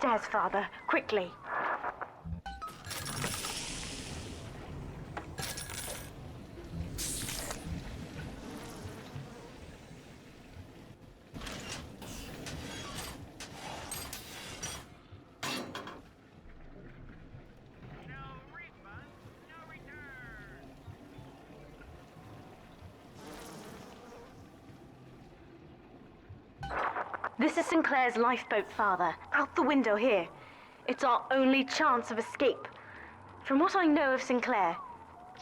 stairs, Father. Quickly. This is Sinclair's lifeboat, Father. Out the window here. It's our only chance of escape. From what I know of Sinclair,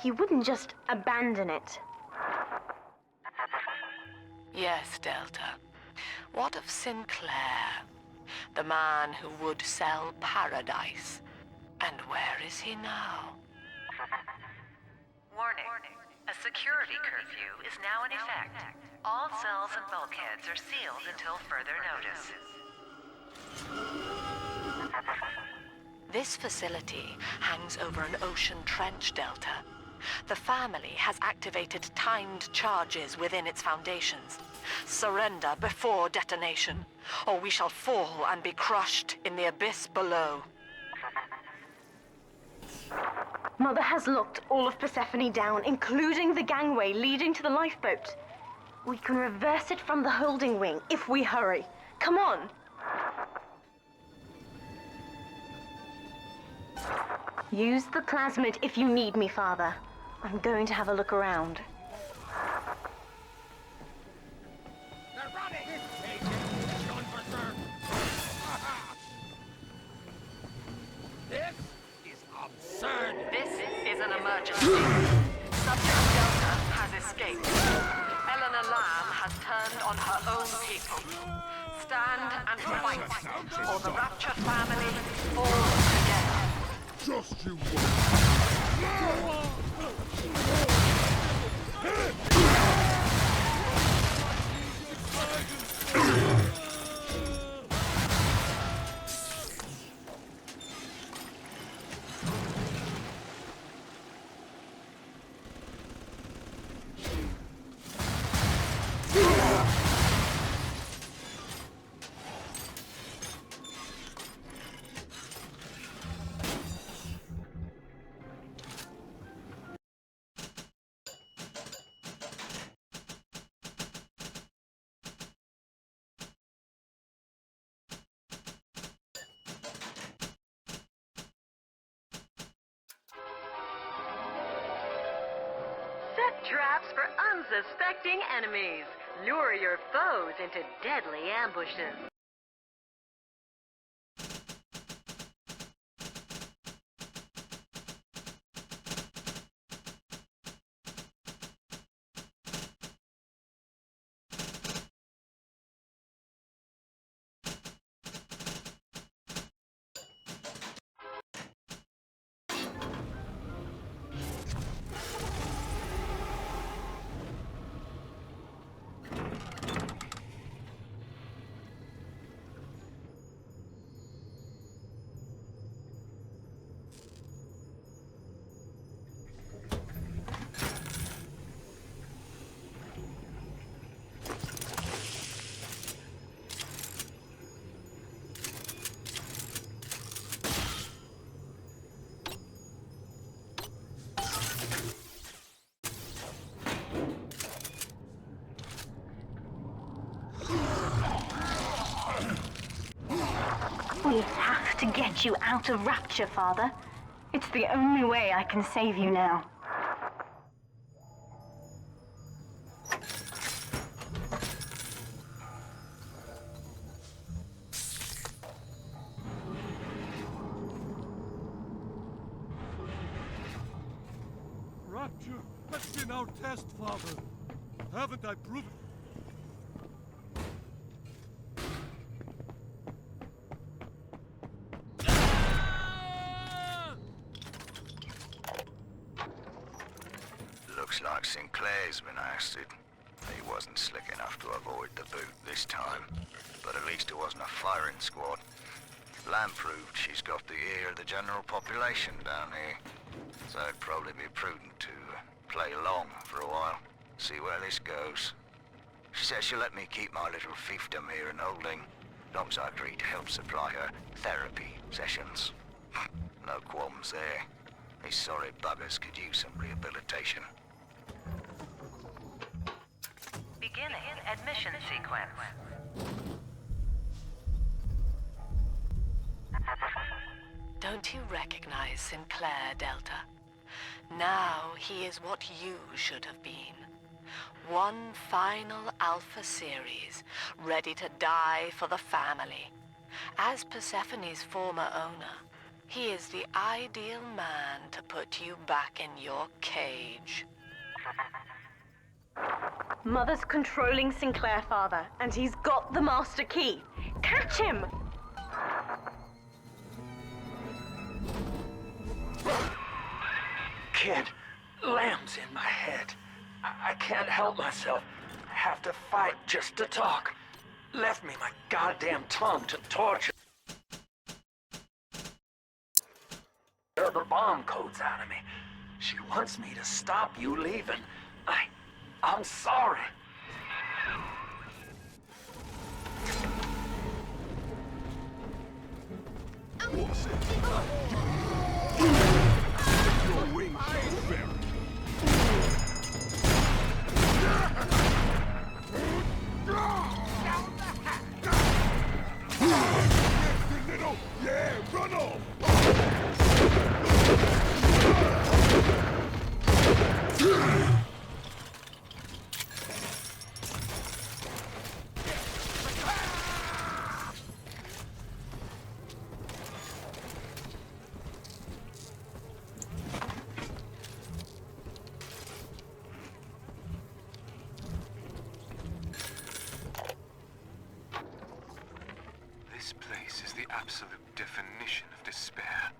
he wouldn't just abandon it. Yes, Delta. What of Sinclair? The man who would sell paradise. And where is he now? Warning. A security curfew is now in effect. All cells and bulkheads are sealed until further notice. This facility hangs over an ocean trench, Delta. The family has activated timed charges within its foundations. Surrender before detonation, or we shall fall and be crushed in the abyss below. Mother has locked all of Persephone down, including the gangway leading to the lifeboat. We can reverse it from the holding wing if we hurry. Come on! Use the plasmid if you need me, Father. I'm going to have a look around. They're running! This is absurd! This is an emergency. Subject Delta has escaped. Eleanor Lamb has turned on her own people. Stand and fight, or the Rapture family falls together. Just you Traps for unsuspecting enemies. Lure your foes into deadly ambushes. We have to get you out of Rapture, Father. It's the only way I can save you now. Rapture has been our test, Father. Haven't I proven? Looks like Sinclair's been ousted. He wasn't slick enough to avoid the boot this time. But at least it wasn't a firing squad. Lamb proved she's got the ear of the general population down here. So it'd probably be prudent to play along for a while. See where this goes. She says she'll let me keep my little fiefdom here in holding. Long as I agree to help supply her therapy sessions. No qualms there. These sorry buggers could use some rehabilitation. Beginning admission sequence. Don't you recognize Sinclair, Delta? Now he is what you should have been. One final Alpha series, ready to die for the family. As Persephone's former owner, he is the ideal man to put you back in your cage. Mother's controlling Sinclair, Father, and he's got the master key. Catch him! Kid, lamb's in my head. I can't help myself. I have to fight just to talk. Left me my goddamn tongue to torture the bomb codes out of me. She wants me to stop you leaving. I'm sorry. Your wings are buried. Little, yeah, run off! This place is the absolute definition of despair.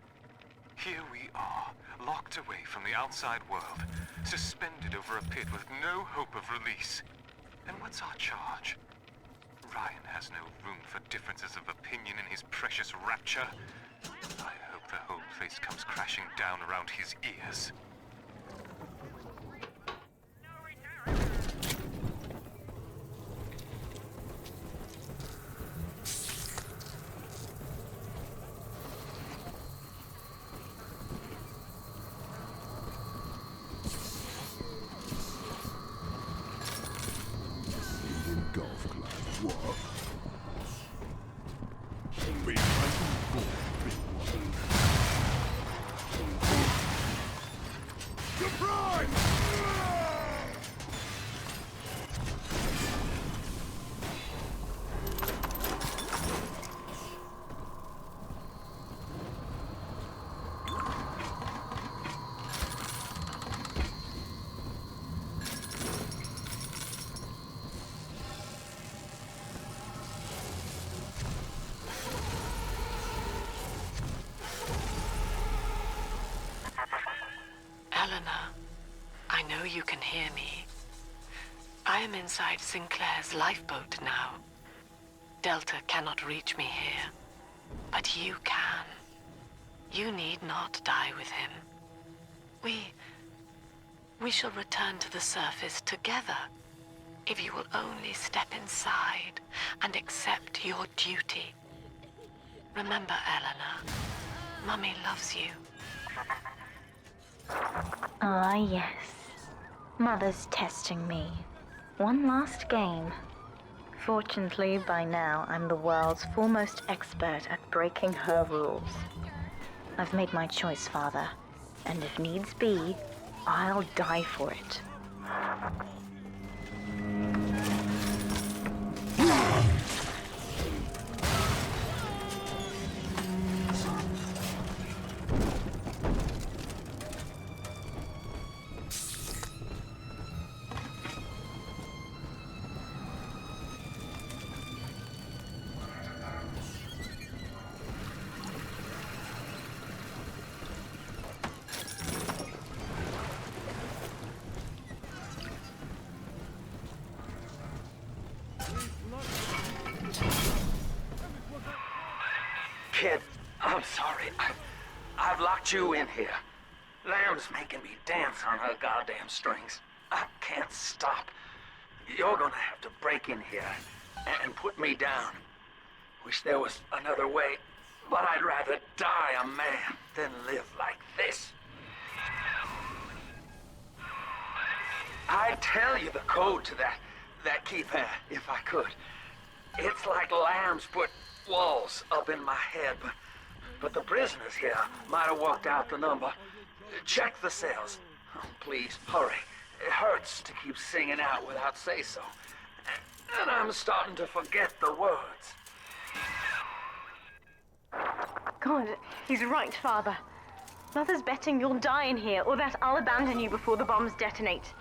Here we are, locked away from the outside world, suspended over a pit with no hope of release. And what's our charge? Ryan has no room for differences of opinion in his precious Rapture. I hope the whole place comes crashing down around his ears. Golf club, what? Be fighting for big one. Surprise! I know you can hear me. I am inside Sinclair's lifeboat now. Delta cannot reach me here, but you can. You need not die with him. We shall return to the surface together, if you will only step inside and accept your duty. Remember, Eleanor, Mummy loves you. Ah, yes. Mother's testing me. One last game. Fortunately, by now, I'm the world's foremost expert at breaking her rules. I've made my choice, Father, and if needs be, I'll die for it. Kid, I'm sorry. I've locked you in here. Lamb's making me dance on her goddamn strings. I can't stop. You're gonna have to break in here and put me down. wish there was another way, but I'd rather die a man than live like this. I'd tell you the code to that keypad, if I could. It's like Lamb's put walls up in my head, but the prisoners here might have worked out the number. Check the cells. Oh, please, hurry. It hurts to keep singing out without say-so. And I'm starting to forget the words. God, he's right, Father. Mother's betting you'll die in here, or that I'll abandon you before the bombs detonate.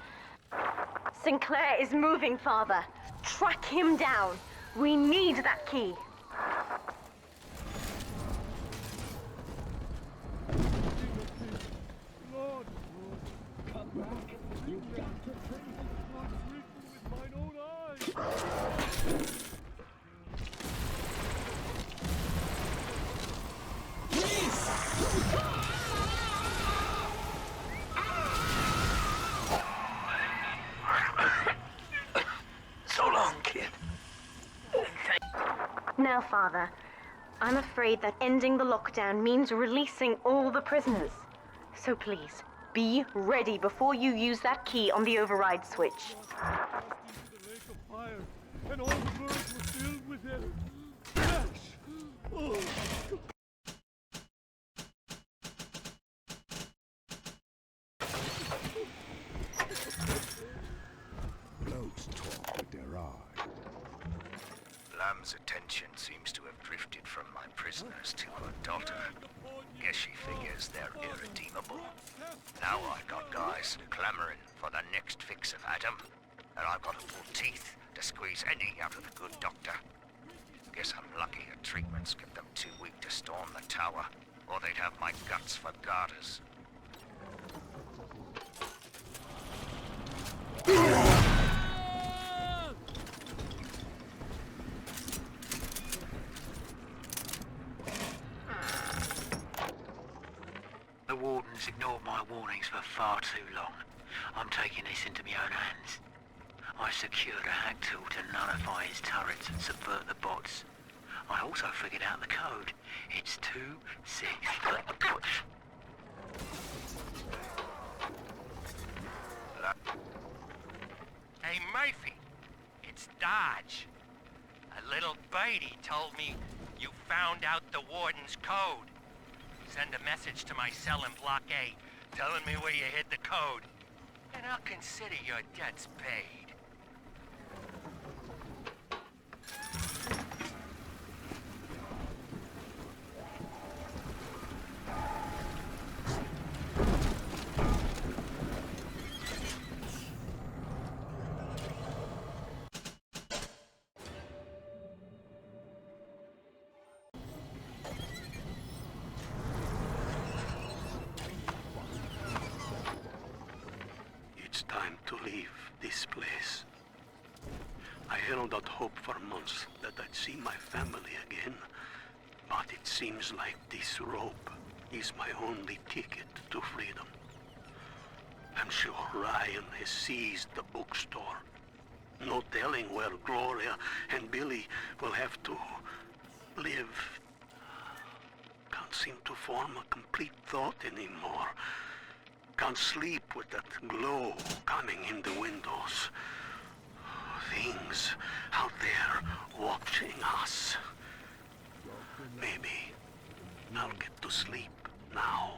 Sinclair is moving, Father. Track him down. We need that key. Lord, come back. You've got to face it. Not with mine own eyes. So long, kid. Now, Father, I'm afraid that ending the lockdown means releasing all the prisoners. So please, be ready before you use that key on the override switch. Into the lake of fire, and all the birds were filled with it. Flash! Oh. Blokes talk with their eyes. Lamb's attention seems to have drifted from my prisoners to her daughter. Guess she figures they're irredeemable. Now I got guys clamoring for the next fix of Adam, and I've got to pull teeth to squeeze any out of the good doctor. Guess I'm lucky her treatments kept them too weak to storm the tower, or they'd have my guts for garters. The Warden's ignored my warnings for far too long. I'm taking this into my own hands. I secured a hack tool to nullify his turrets and subvert the bots. I also figured out the code. It's 2-6. Hey, Murphy, it's Dodge. A little birdie told me you found out the Warden's code. Send a message to my cell in Block A, telling me where you hid the code, and I'll consider your debts paid. It's time to leave this place. I held out hope for months that I'd see my family again, but it seems like this rope is my only ticket to freedom. I'm sure Ryan has seized the bookstore. No telling where Gloria and Billy will have to live. Can't seem to form a complete thought anymore. Can't sleep with that glow coming in the windows. Things out there watching us. Maybe I'll get to sleep now.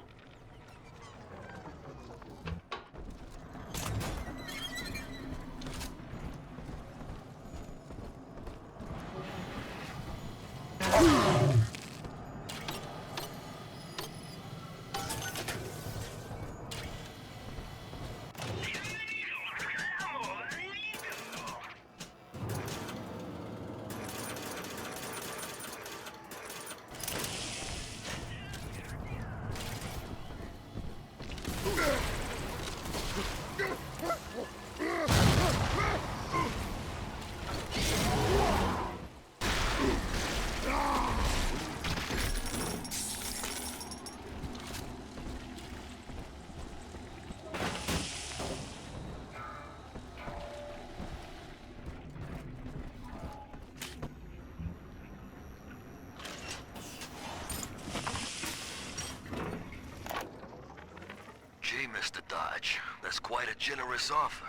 quite a generous offer.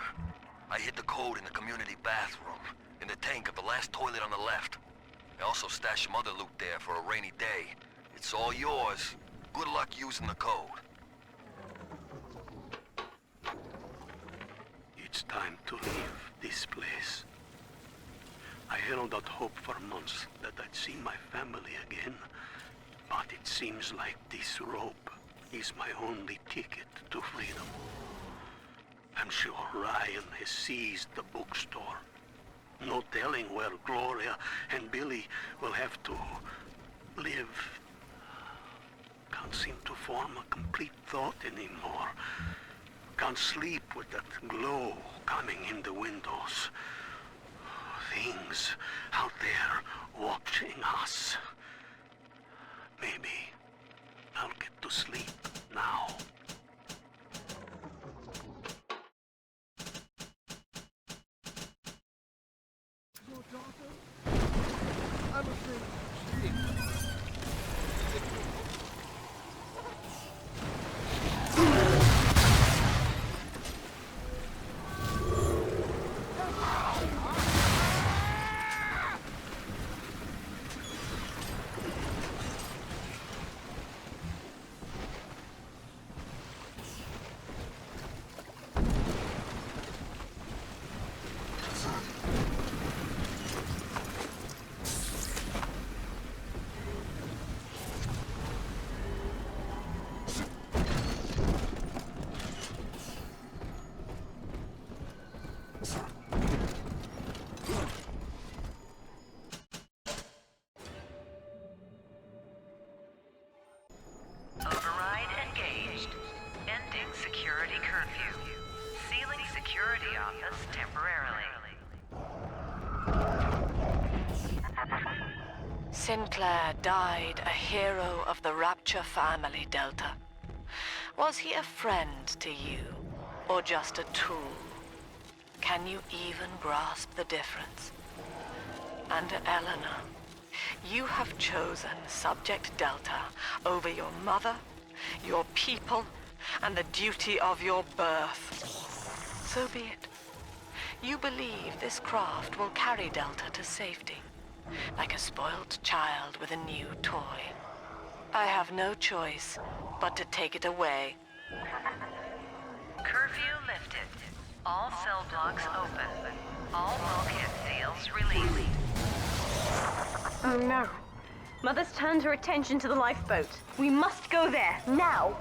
I hid the code in the community bathroom, in the tank of the last toilet on the left. I also stashed some other loot there for a rainy day. It's all yours. Good luck using the code. It's time to leave this place. I held out hope for months that I'd see my family again, but it seems like this rope is my only ticket to freedom. I'm sure Ryan has seized the bookstore. No telling where Gloria and Billy will have to live. Can't seem to form a complete thought anymore. Can't sleep with that glow coming in the windows. Things out there watching us. Maybe I'll get to sleep now. Your daughter? I'm afraid she is. Override engaged. Ending security curfew. Sealing security office temporarily. Sinclair died a hero of the Rapture family, Delta. Was he a friend to you, or just a tool? Can you even grasp the difference? And Eleanor, you have chosen Subject Delta over your mother, your people, and the duty of your birth. So be it. You believe this craft will carry Delta to safety, like a spoiled child with a new toy. I have no choice but to take it away. Curfew lifted. All cell blocks open. All bulkhead seals released. Oh no. Mother's turned her attention to the lifeboat. We must go there, now!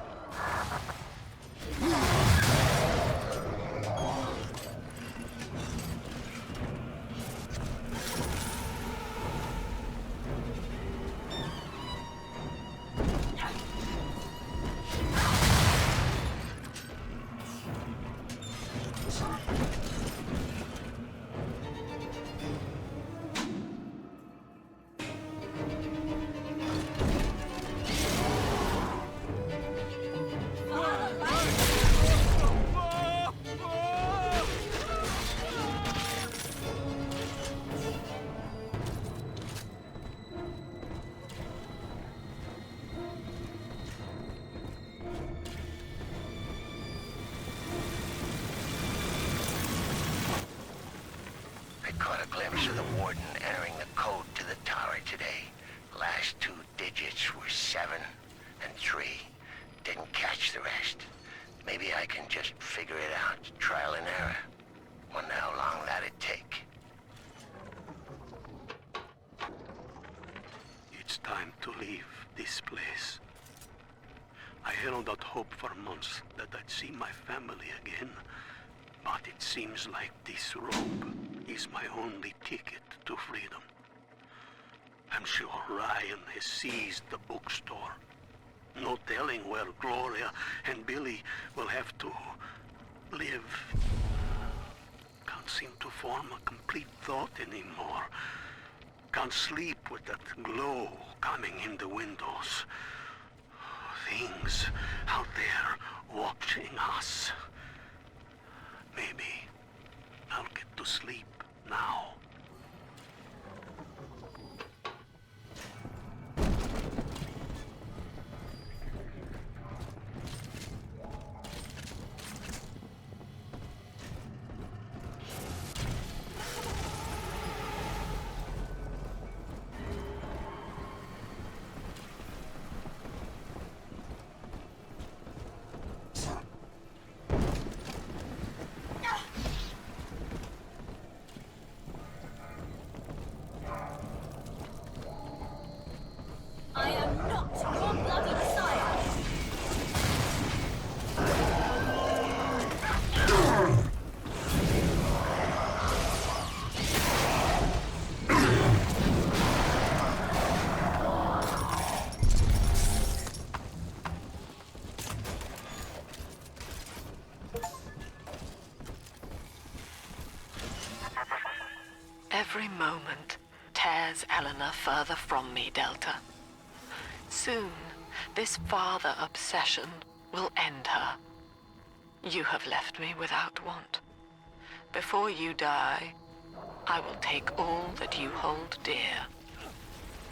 I caught a glimpse of the warden entering the code to the tower today. Last two digits were 7 and 3. Didn't catch the rest. Maybe I can just figure it out, trial and error. Wonder how long that'd take. It's time to leave this place. I held out hope for months that I'd see my family again, but it seems like this rope is my only ticket to freedom. I'm sure Ryan has seized the bookstore. No telling where Gloria and Billy will have to live. Can't seem to form a complete thought anymore. Can't sleep with that glow coming in the windows. Things out there watching us. Maybe I'll get to sleep now. draws Eleanor further from me, Delta. Soon, this father obsession will end her. You have left me without want. Before you die, I will take all that you hold dear.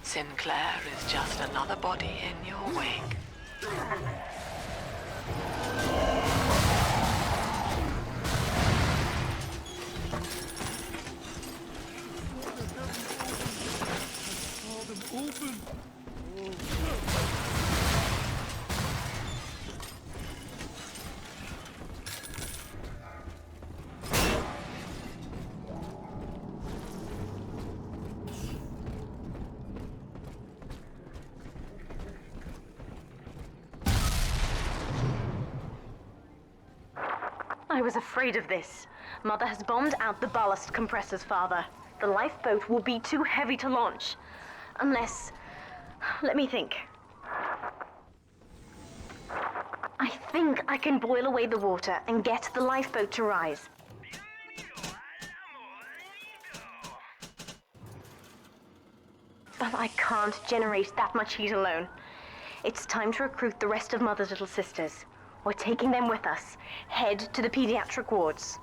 Sinclair is just another body in your wake. I was afraid of this. Mother has bombed out the ballast compressors, Father. The lifeboat will be too heavy to launch. Unless... let me think. I think I can boil away the water and get the lifeboat to rise. But I can't generate that much heat alone. It's time to recruit the rest of Mother's little sisters. We're taking them with us. Head to the pediatric wards.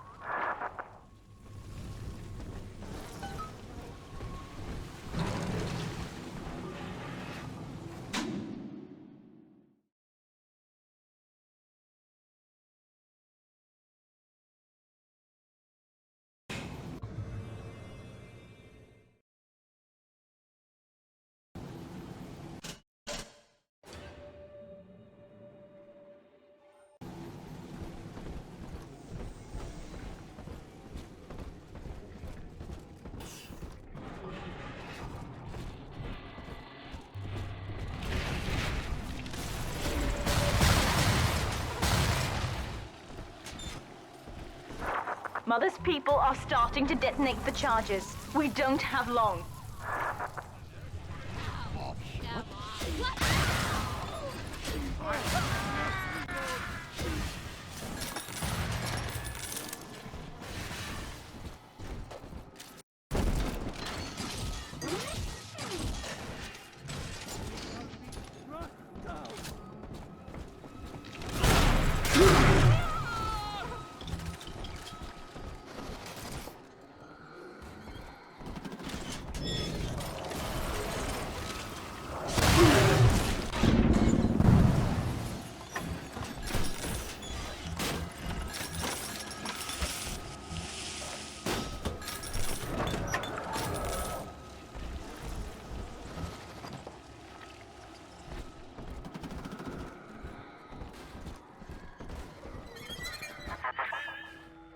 Mother's people are starting to detonate the charges. We don't have long.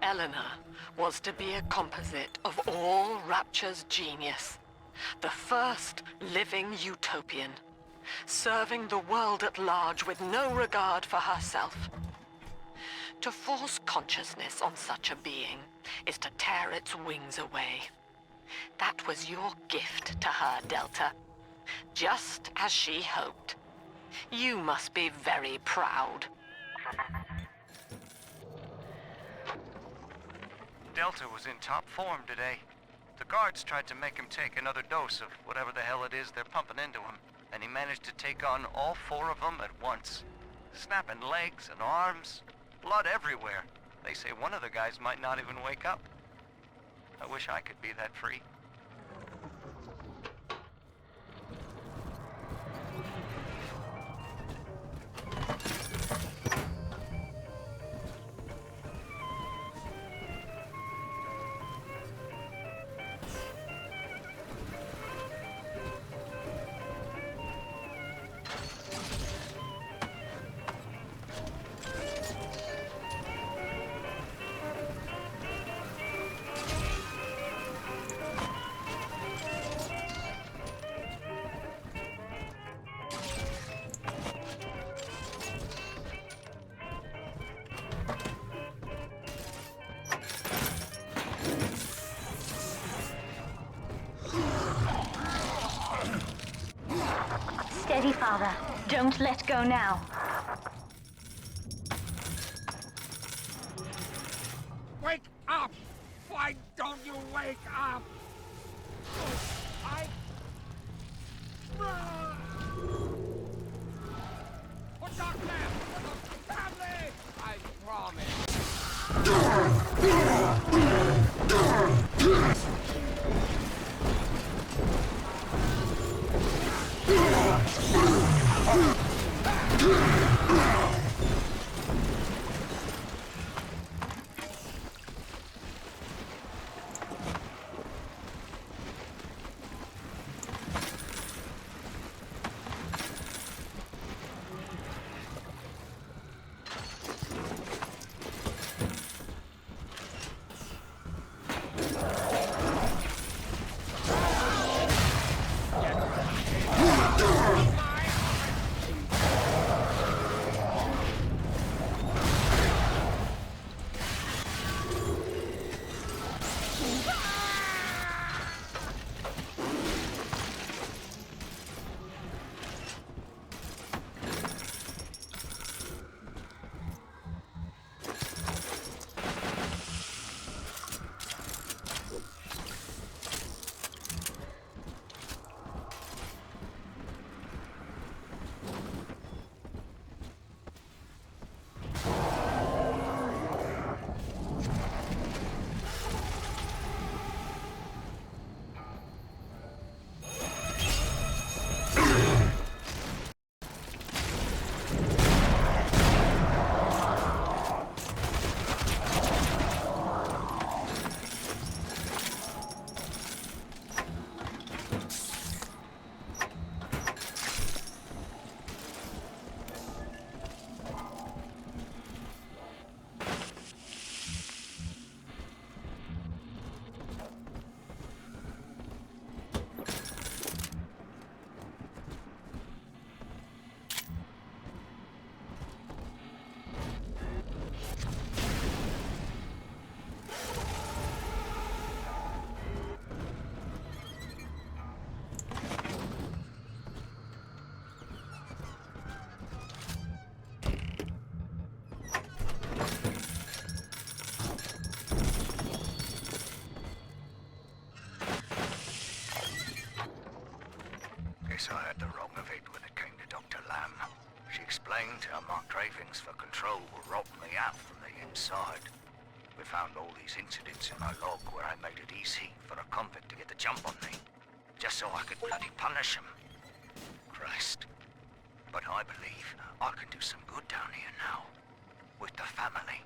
Eleanor was to be a composite of all Rapture's genius. The first living utopian, serving the world at large with no regard for herself. To force consciousness on such a being is to tear its wings away. That was your gift to her, Delta. Just as she hoped. You must be very proud. Delta was in top form today. The guards tried to make him take another dose of whatever the hell it is they're pumping into him, and he managed to take on all 4 of them at once. Snapping legs and arms, blood everywhere. They say one of the guys might not even wake up. I wish I could be that free. Steady, Father. Don't let go now. Wake up! Why don't you wake up? I I had the wrong of it when it came to Dr. Lamb. She explained how my cravings for control were rotting me out from the inside. We found all these incidents in my log where I made it easy for a convict to get the jump on me, just so I could bloody punish him. Christ. But I believe I can do some good down here now, with the family.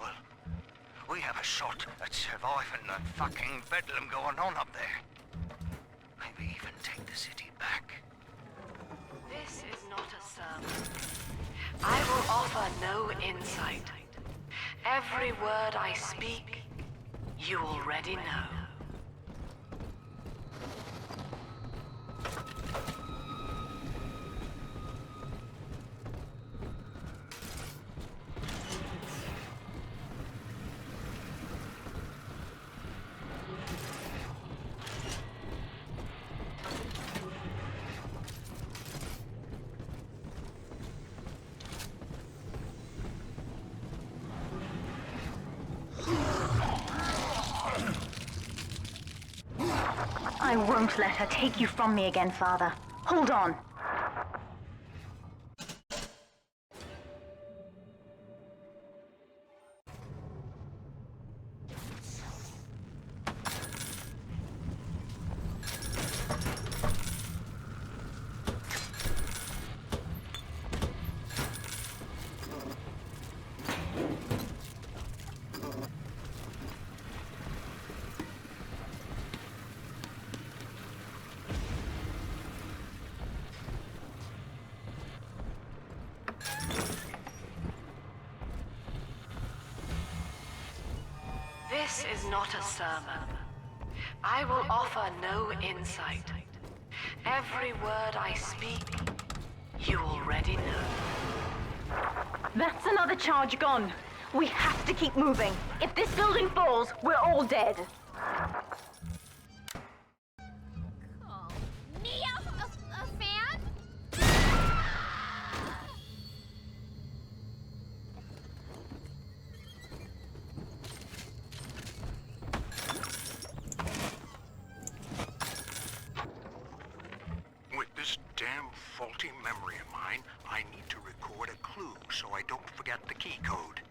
Well, we have a shot at surviving the fucking bedlam going on up there. Maybe even take the city back. This is not a sermon. I will offer no insight. Every word I speak, you already know. I won't let her take you from me again, Father. Hold on. This is not a sermon. I will offer no insight. Every word I speak, you already know. That's another charge gone. We have to keep moving. If this building falls, we're all dead. A fan? With this damn faulty memory of mine, I need to record a clue so I don't forget the key code.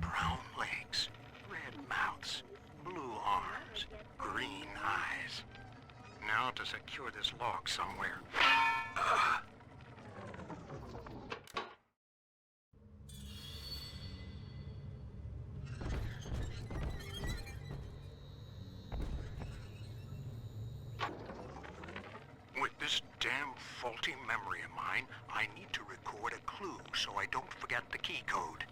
Brown legs, red mouths, blue arms, green eyes. Now to secure this log somewhere. With this damn faulty memory of mine, I need to record a clue so I don't forget the key code.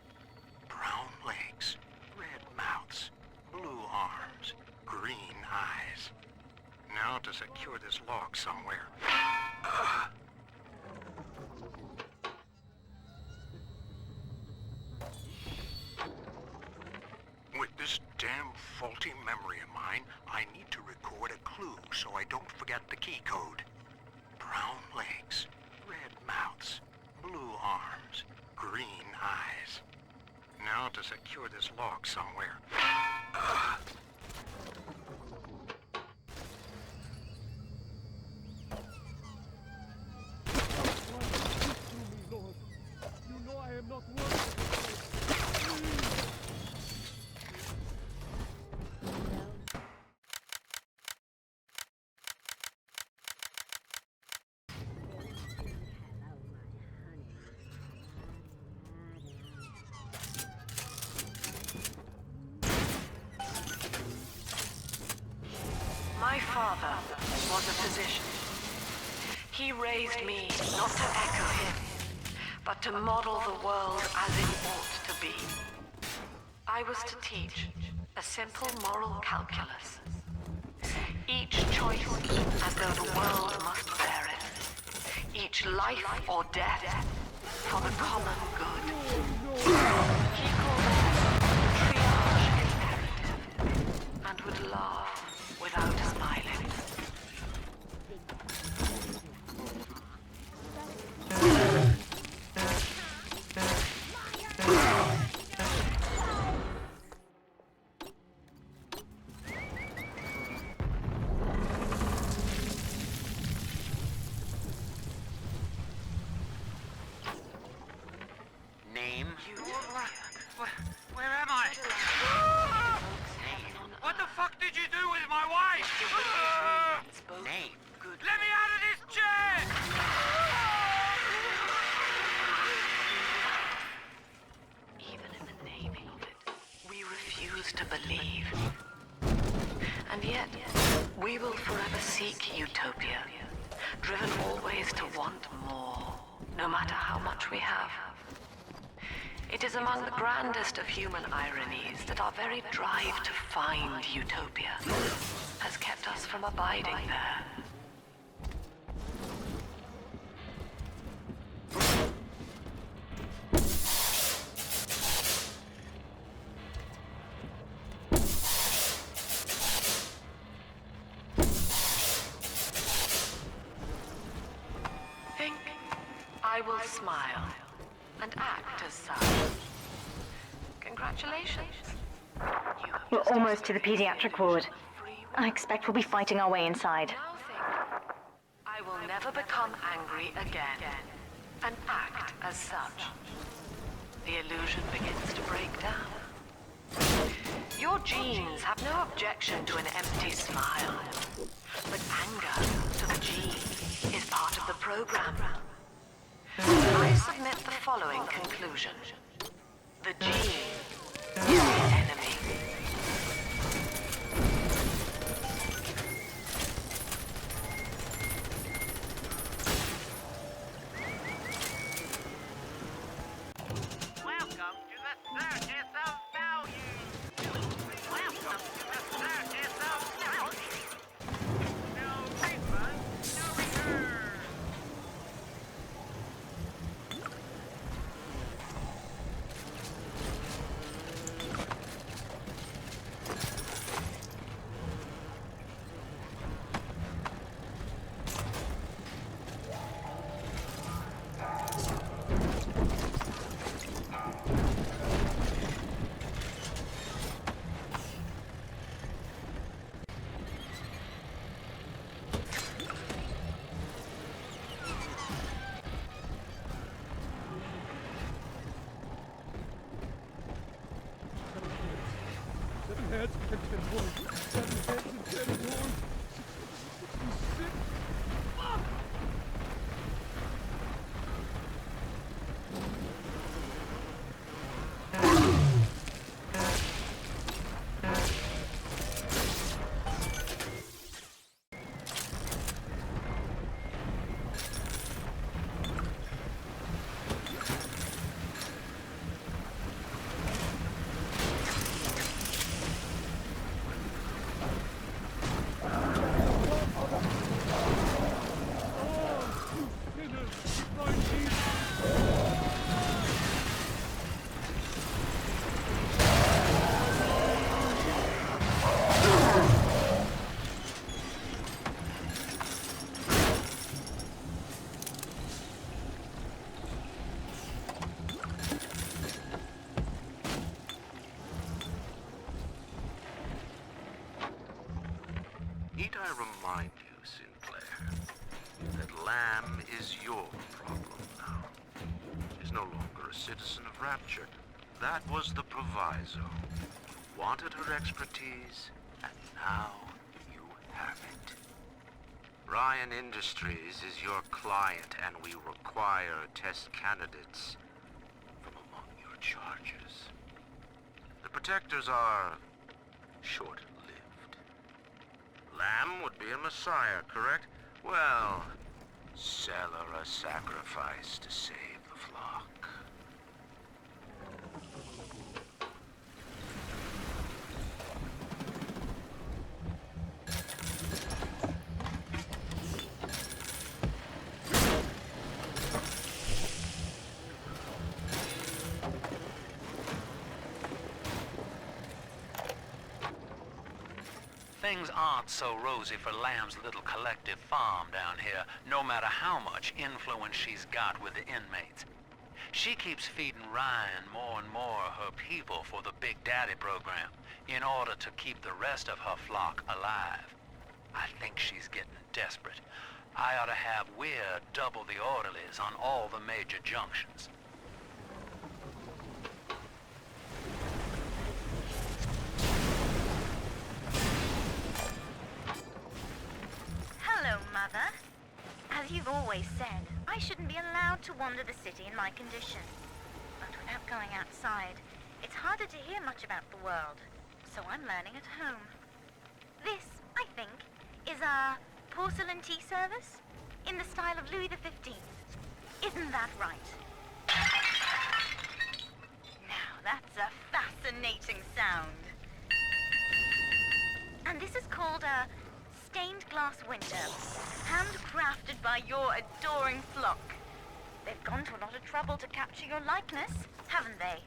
Brown legs, red mouths, blue arms, green eyes. Now to secure this log somewhere. With this damn faulty memory of mine, I need to record a clue so I don't forget the key code. Brown legs, red mouths, blue arms, green eyes. Now to secure this log somewhere. Lord, you know I am not worthy of this. My father was a physician. He raised me not to echo him, but to model the world as it ought to be. I was to teach a simple moral calculus. Each choice as though the world must bear it. Each life or death for the common good. He called it triage imperative and would laugh without smiling. Name? Where am I? What the fuck did you do with my wife? Name? Let me out of this chair! Even in the naming of it, we refuse to believe. And yet, we will forever seek utopia, driven always to want more, no matter how much we have. It is among the grandest of human ironies that our very drive to find utopia has kept us from abiding there. Think I will smile and act as such. Congratulations. We're almost to the Pediatric Ward. I expect we'll be fighting our way inside. Now think, I will never become angry again and act as such. The illusion begins to break down. Your genes have no objection to an empty smile, but anger to the gene is part of the program. I submit the following conclusion. The gene is the enemy. Welcome to the circus of value! Welcome to the circus of value! No refund, no return! Lamb is your problem now. She's no longer a citizen of Rapture. That was the proviso. You wanted her expertise, and now you have it. Ryan Industries is your client, and we require test candidates from among your charges. The protectors are short-lived. Lamb would be a messiah, correct? Well, sell her a sacrifice to save the flock. Things aren't so rosy for Lamb's little collective farm down here, no matter how much influence she's got with the inmates. She keeps feeding Ryan more and more of her people for the Big Daddy program, in order to keep the rest of her flock alive. I think she's getting desperate. I ought to have Weir double the orderlies on all the major junctions. Hello, Mother. As you've always said, I shouldn't be allowed to wander the city in my condition. But without going outside, it's harder to hear much about the world, so I'm learning at home. This, I think, is a porcelain tea service in the style of Louis XV. Isn't that right? Now, that's a fascinating sound. And this is called a stained glass window, handcrafted by your adoring flock. They've gone to a lot of trouble to capture your likeness, haven't they?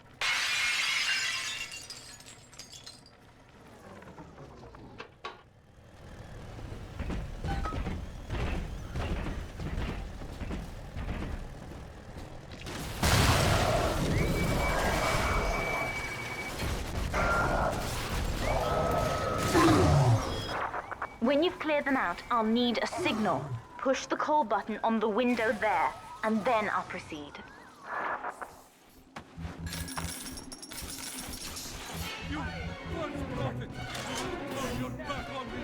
When you've cleared them out, I'll need a signal. Push the call button on the window there, and then I'll proceed. You once prophet! Turn your back on me!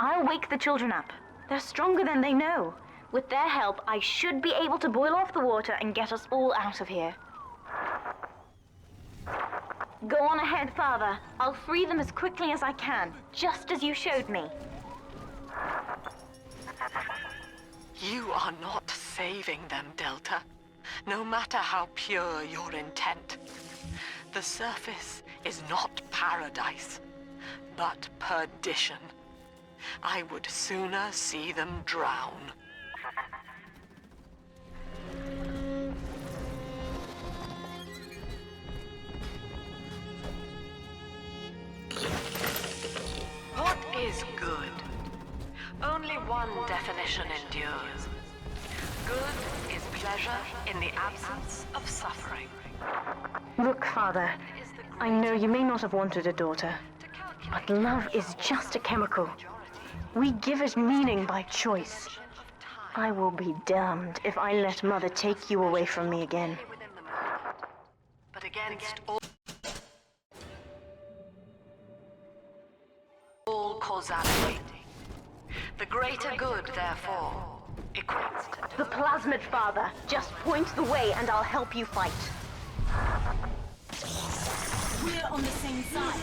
I'll wake the children up. They're stronger than they know. With their help, I should be able to boil off the water and get us all out of here. Go on ahead, Father. I'll free them as quickly as I can, just as you showed me. You are not saving them, Delta. No matter how pure your intent. The surface is not paradise, but perdition. I would sooner see them drown. What is good? Only one definition endures. Good is pleasure in the absence of suffering. Look, Father, I know you may not have wanted a daughter, but love is just a chemical. We give it meaning by choice. I will be damned if I let Mother take you away from me again. But against all causality. The greater good, therefore, equates to... The plasmid, Father. Just point the way and I'll help you fight. We're on the same side.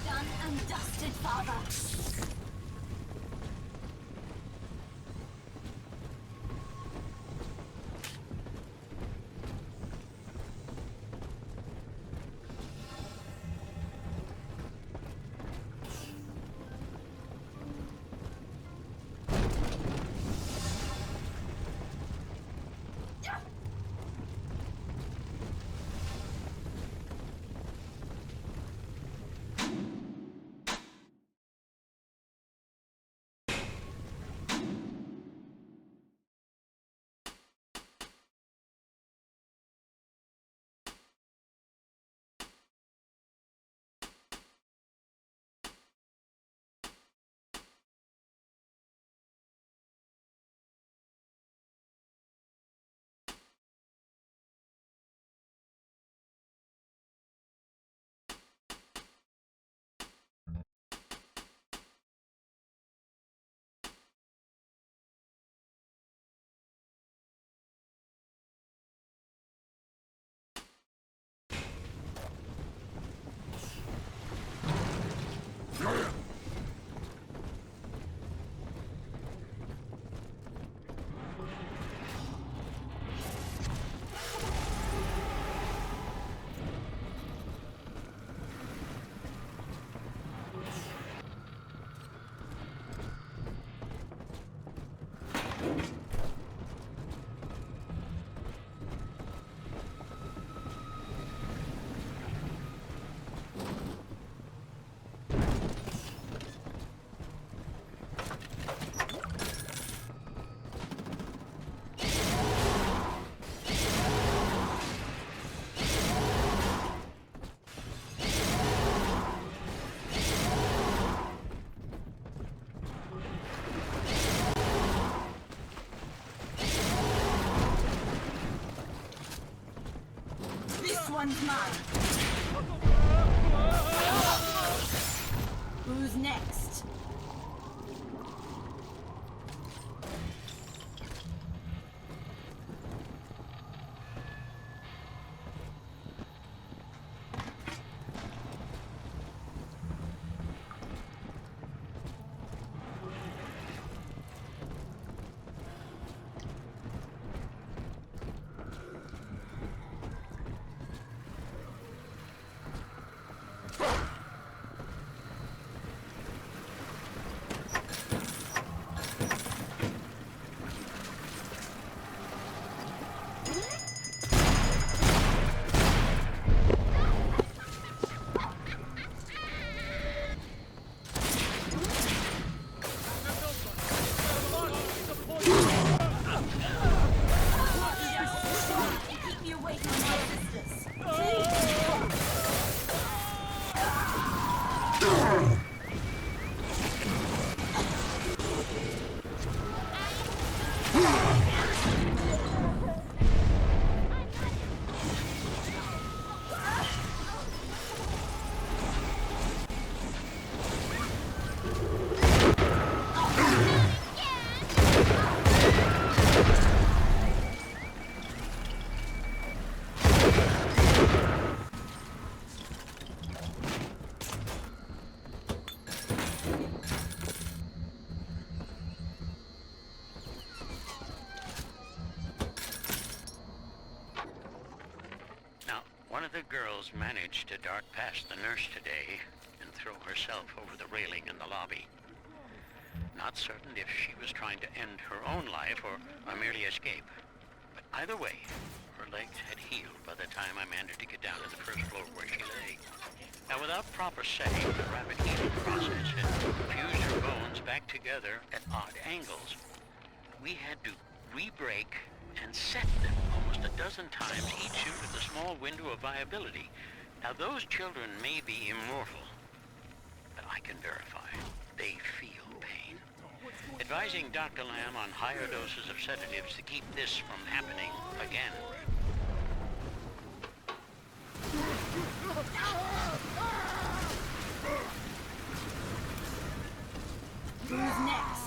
Done and dusted, Father. One's mine. Who's next? One of the girls managed to dart past the nurse today and throw herself over the railing in the lobby. Not certain if she was trying to end her own life or merely escape. But either way, her legs had healed by the time I managed to get down to the first floor where she lay. Now, without proper setting, the rapid healing process had fused her bones back together at odd angles. We had to re-break and set them almost a dozen times, each suit with a small window of viability. Now, those children may be immortal, but I can verify they feel pain. Advising Dr. Lamb on higher doses of sedatives to keep this from happening again. Who's next?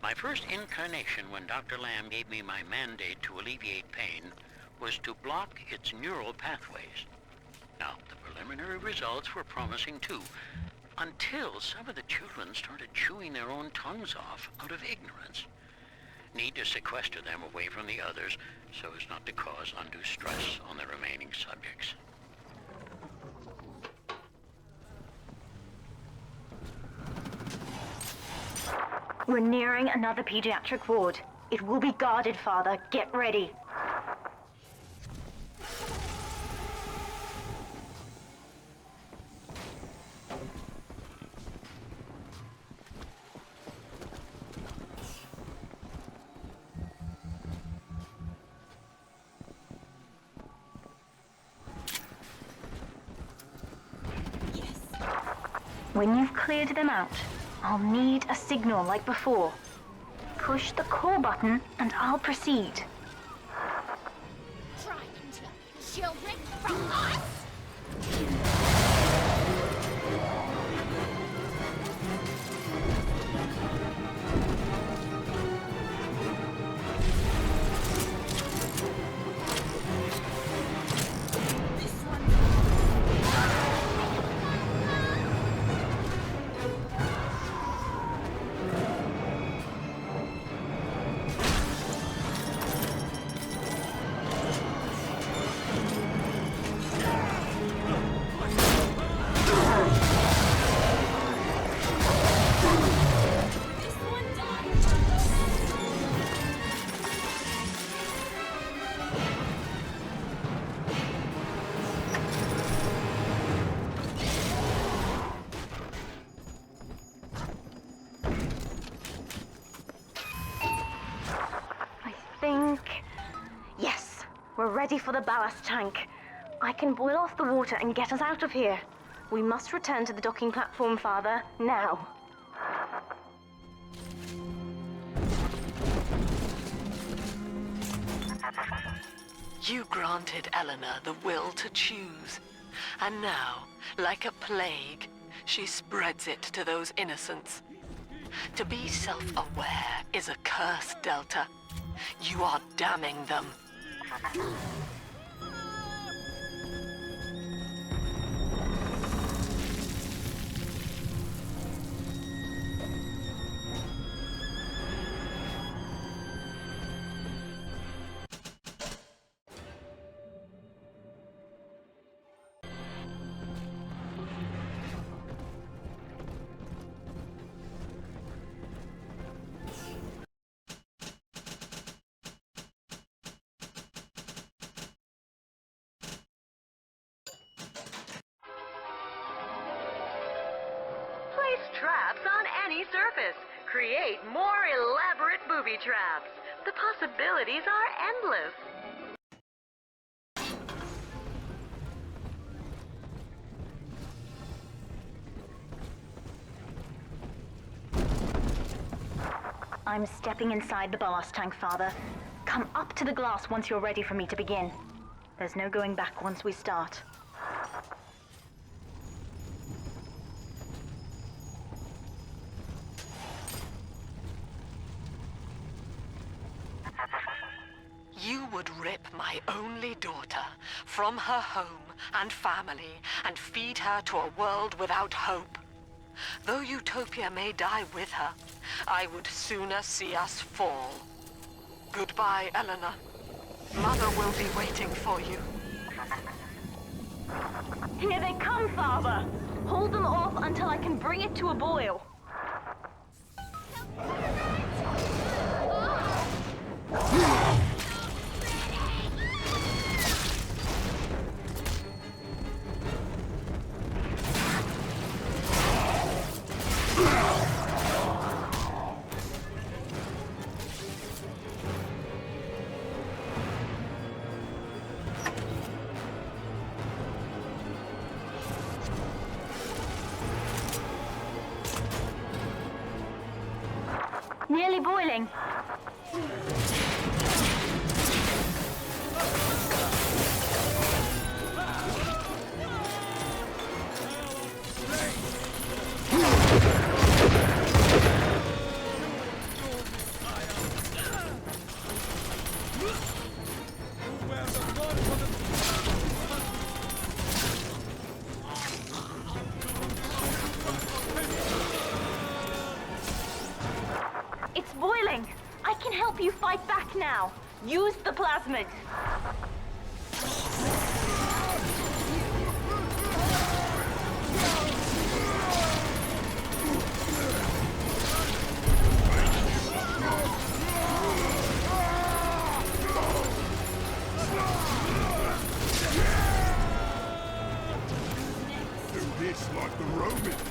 My first incarnation when Dr. Lamb gave me my mandate to alleviate pain was to block its neural pathways. Now, the preliminary results were promising too, until some of the children started chewing their own tongues off out of ignorance. Need to sequester them away from the others so as not to cause undue stress on the remaining subjects. We're nearing another pediatric ward. It will be guarded, Father. Get ready. When you've cleared them out, I'll need a signal like before. Push the call button and I'll proceed. Trying to children from us? We're ready for the ballast tank. I can boil off the water and get us out of here. We must return to the docking platform, Father, now. You granted Eleanor the will to choose. And now, like a plague, she spreads it to those innocents. To be self-aware is a curse, Delta. You are damning them. Traps on any surface. Create more elaborate booby traps. The possibilities are endless. I'm stepping inside the ballast tank, Father. Come up to the glass once you're ready for me to begin. There's no going back once we start. my only daughter from her home and family and feed her to a world without hope. Though Utopia may die with her, I would sooner see us fall. Goodbye, Eleanor. Mother will be waiting for you. Here they come, Father! Hold them off until I can bring it to a boil. Nearly boiling. It's boiling. I can help you fight back now. Use the plasmid. Do this like the Romans.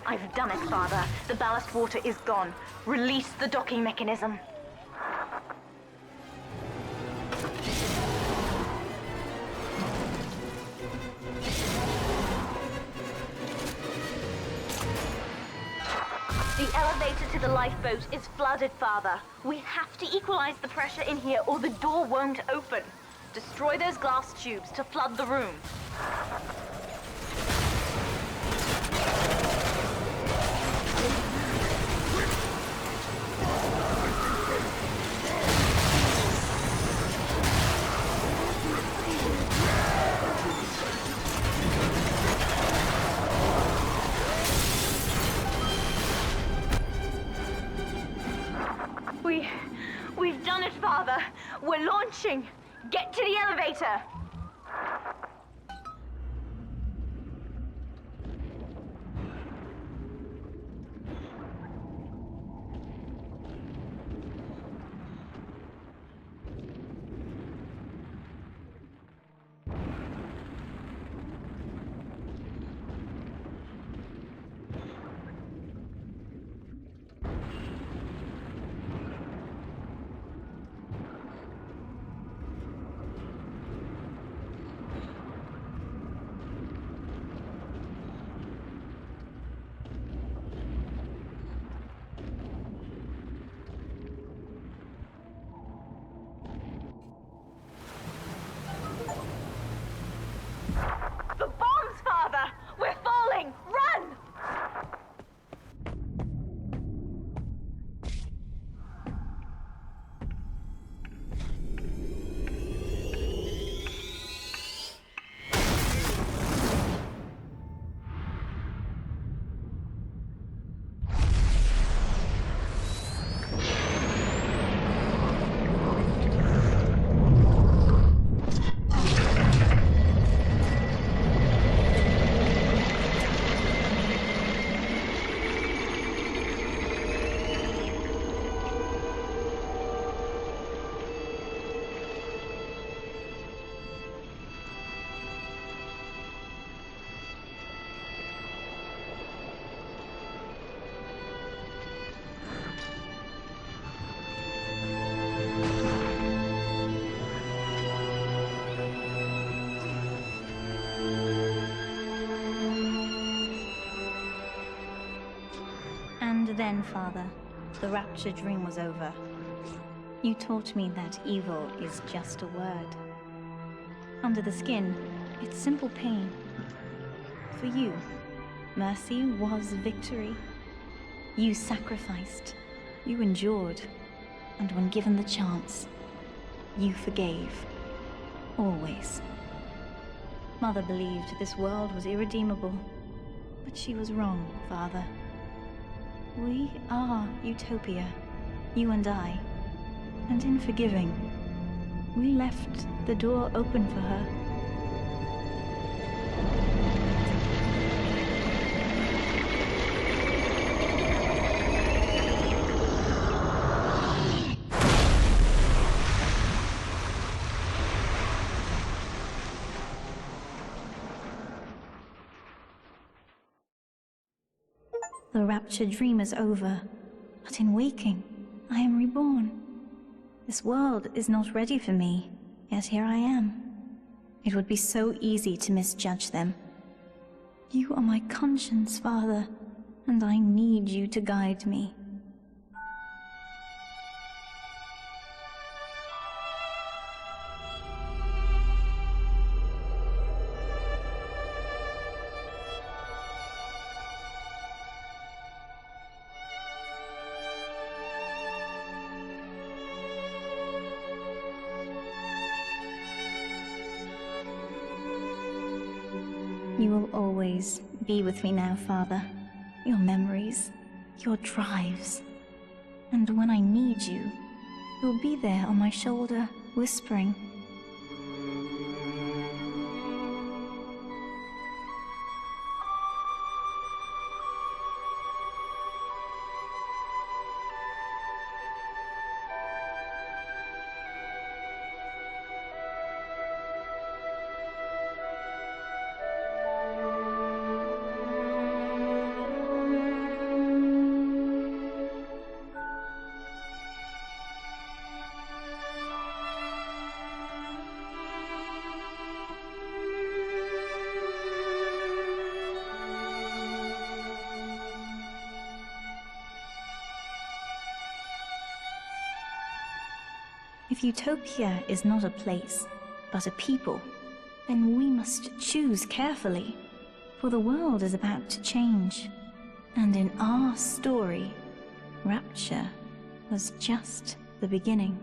I've done it, Father. The ballast water is gone. Release the docking mechanism. The elevator to the lifeboat is flooded, Father. We have to equalize the pressure in here or the door won't open. Destroy those glass tubes to flood the room. We've done it, Father. We're launching. Get to the elevator. then, Father, the Rapture dream was over. You taught me that evil is just a word. Under the skin, it's simple pain. For you, mercy was victory. You sacrificed, you endured, and when given the chance, you forgave. Always. Mother believed this world was irredeemable, but she was wrong, Father. We are Utopia, you and I, and in forgiving, we left the door open for her. The Rapture dream is over, but in waking, I am reborn. This world is not ready for me, yet here I am. It would be so easy to misjudge them. You are my conscience, Father, and I need you to guide me. You will always be with me now, Father. Your memories, your drives. And when I need you, you'll be there on my shoulder, whispering. If Utopia is not a place, but a people, then we must choose carefully, for the world is about to change. And in our story, Rapture was just the beginning.